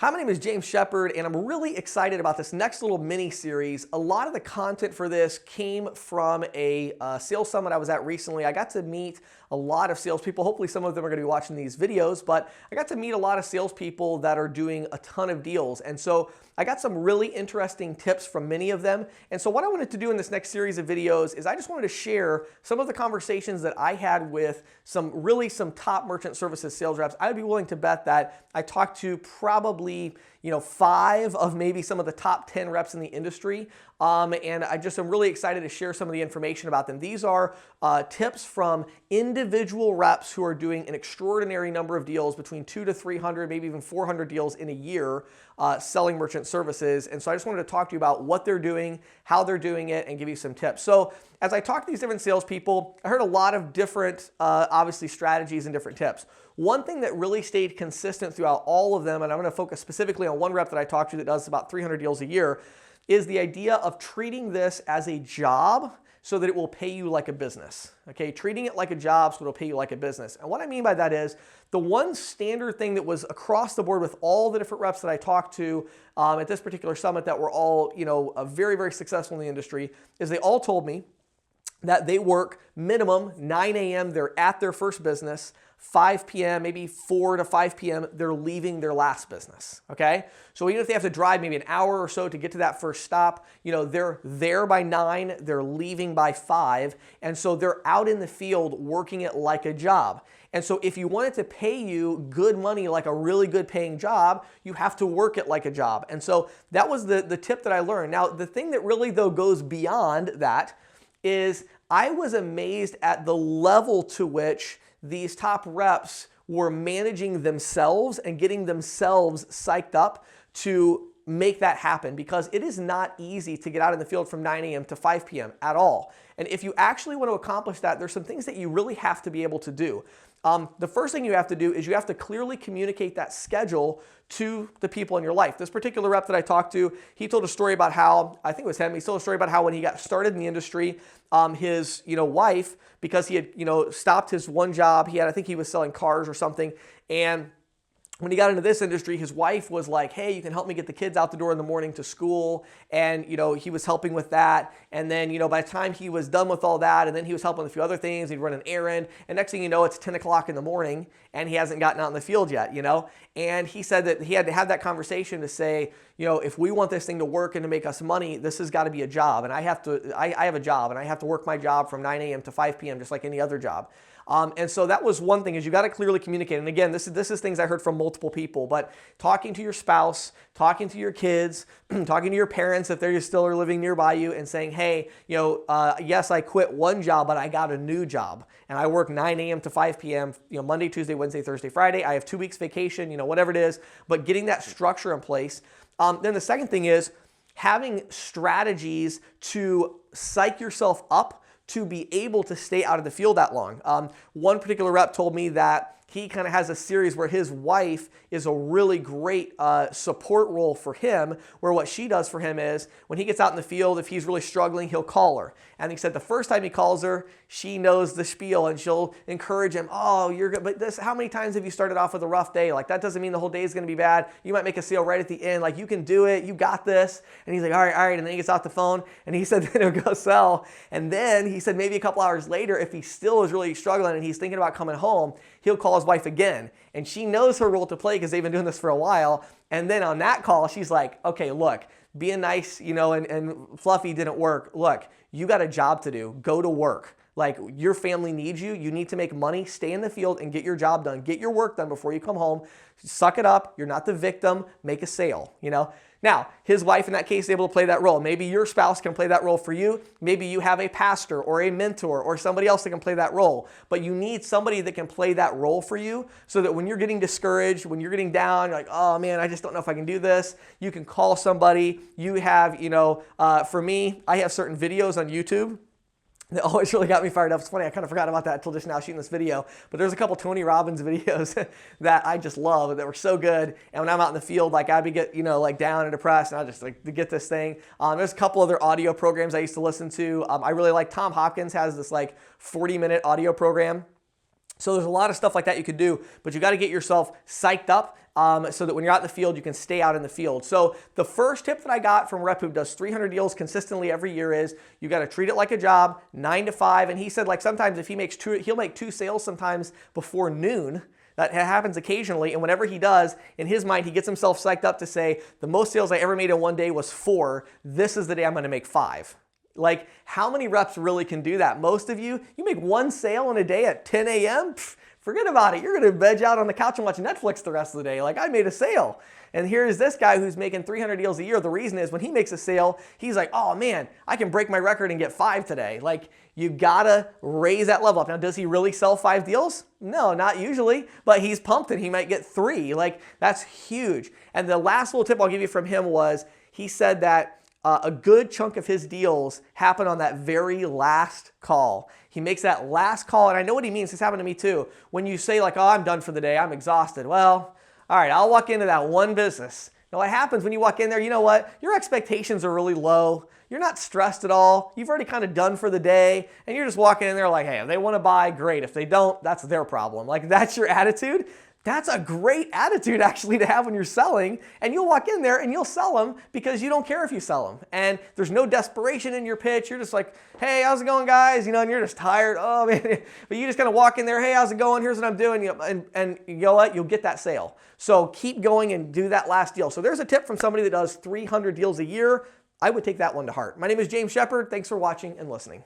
Hi, my name is James Shepard, and I'm really excited about this next little mini-series. A lot of the content for this came from a sales summit I was at recently. I got to meet a lot of salespeople. Hopefully some of them are going to be watching these videos, but I got to meet a lot of salespeople that are doing a ton of deals. And so I got some really interesting tips from many of them. And so what I wanted to do in this next series of videos is I just wanted to share some of the conversations that I had with some top merchant services sales reps. I would be willing to bet that I talked to probably 5 of maybe some of the top 10 reps in the industry. And I just am really excited to share some of the information about them. These are tips from individual reps who are doing an extraordinary number of deals, between 200 to 300, maybe even 400 deals in a year, selling merchant services. And so I just wanted to talk to you about what they're doing, how they're doing it, and give you some tips. So as I talk to these different salespeople, I heard a lot of different, obviously, strategies and different tips. One thing that really stayed consistent throughout all of them, and I'm going to focus specifically on one rep that I talked to that does about 300 deals a year, is the idea of treating this as a job so that it will pay you like a business. Okay, treating it like a job so it'll pay you like a business. And what I mean by that is the one standard thing that was across the board with all the different reps that I talked to at this particular summit that were all very, very successful in the industry is they all told me that they work minimum 9 a.m. They're at their first business. 5 p.m., maybe 4 to 5 p.m., they're leaving their last business, okay? So even if they have to drive maybe an hour or so to get to that first stop, they're there by 9, they're leaving by 5, and so they're out in the field working it like a job. And so if you want it to pay you good money, like a really good paying job, you have to work it like a job. And so that was the tip that I learned. Now, the thing that really, though, goes beyond that is I was amazed at the level to which these top reps were managing themselves and getting themselves psyched up to make that happen, because it is not easy to get out in the field from 9 a.m. to 5 p.m. at all. And if you actually want to accomplish that, there's some things that you really have to be able to do. The first thing you have to do is you have to clearly communicate that schedule to the people in your life. This particular rep that I talked to, he told a story about how, I think it was him, he told a story about how when he got started in the industry, his wife, because he had stopped his one job, I think he was selling cars or something, and when he got into this industry, his wife was like, hey, you can help me get the kids out the door in the morning to school. And, he was helping with that. And then, by the time he was done with all that, and then he was helping with a few other things, he'd run an errand. And next thing you know, it's 10 o'clock in the morning and he hasn't gotten out in the field yet, And he said that he had to have that conversation to say, if we want this thing to work and to make us money, this has got to be a job. And I have a job and I have to work my job from 9 a.m. to 5 p.m. just like any other job. And so that was one thing, is you got to clearly communicate. And again, this is things I heard from multiple people, but talking to your spouse, talking to your kids, talking to your parents if they still are living nearby you, and saying, hey, yes, I quit one job, but I got a new job. And I work 9 a.m. to 5 p.m., Monday, Tuesday, Wednesday, Thursday, Friday. I have 2 weeks vacation, whatever it is, but getting that structure in place. Then the second thing is having strategies to psych yourself up to be able to stay out of the field that long. One particular rep told me that he kind of has a series where his wife is a really great support role for him, where what she does for him is when he gets out in the field, if he's really struggling, he'll call her. And he said the first time he calls her, she knows the spiel and she'll encourage him. Oh, you're good. But how many times have you started off with a rough day? Like, that doesn't mean the whole day is going to be bad. You might make a sale right at the end. Like, you can do it. You got this. And he's like, all right. And then he gets off the phone and he said, then he'll go sell. And then he said maybe a couple hours later, if he still is really struggling and he's thinking about coming home, he'll call his wife again. And she knows her role to play because they've been doing this for a while. And then on that call, she's like, okay, look, being nice, and fluffy didn't work. Look, you got a job to do. Go to work. Like, your family needs you. You need to make money. Stay in the field and get your job done. Get your work done before you come home. Suck it up. You're not the victim. Make a sale, Now, his wife in that case is able to play that role. Maybe your spouse can play that role for you. Maybe you have a pastor or a mentor or somebody else that can play that role. But you need somebody that can play that role for you so that when you're getting discouraged, when you're getting down, you're like, oh man, I just don't know if I can do this. You can call somebody. You have, for me, I have certain videos on YouTube that always really got me fired up. It's funny, I kind of forgot about that until just now shooting this video. But there's a couple Tony Robbins videos that I just love that were so good. And when I'm out in the field, like I'd be down and depressed, and I just like to get this thing. There's a couple other audio programs I used to listen to. I really like Tom Hopkins has this 40-minute audio program. So there's a lot of stuff like that you could do, but you got to get yourself psyched up so that when you're out in the field, you can stay out in the field. So the first tip that I got from a rep who does 300 deals consistently every year is you got to treat it like a job, 9 to 5. And he said like sometimes if he makes he'll make 2 sales sometimes before noon. That happens occasionally, and whenever he does, in his mind, he gets himself psyched up to say, the most sales I ever made in one day was 4. This is the day I'm going to make 5. Like, how many reps really can do that? Most of you make 1 sale in a day at 10 a.m.? Forget about it. You're going to veg out on the couch and watch Netflix the rest of the day. Like, I made a sale. And here's this guy who's making 300 deals a year. The reason is when he makes a sale, he's like, oh man, I can break my record and get 5 today. Like, you gotta raise that level up. Now, does he really sell 5 deals? No, not usually, but he's pumped and he might get 3. Like, that's huge. And the last little tip I'll give you from him was he said that a good chunk of his deals happen on that very last call. He makes that last call, and I know what he means. This happened to me too. When you say like, oh, I'm done for the day, I'm exhausted. Well, all right, I'll walk into that one business. Now what happens when you walk in there, you know what? Your expectations are really low. You're not stressed at all. You've already kind of done for the day, and you're just walking in there like, hey, if they want to buy, great. If they don't, that's their problem. Like, that's your attitude. That's a great attitude actually to have when you're selling, and you'll walk in there and you'll sell them because you don't care if you sell them. And there's no desperation in your pitch. You're just like, hey, how's it going, guys? You know, and you're just tired. Oh, man. But you just kind of walk in there, hey, how's it going? Here's what I'm doing. And you know what? You'll get that sale. So keep going and do that last deal. So there's a tip from somebody that does 300 deals a year. I would take that one to heart. My name is James Shepard. Thanks for watching and listening.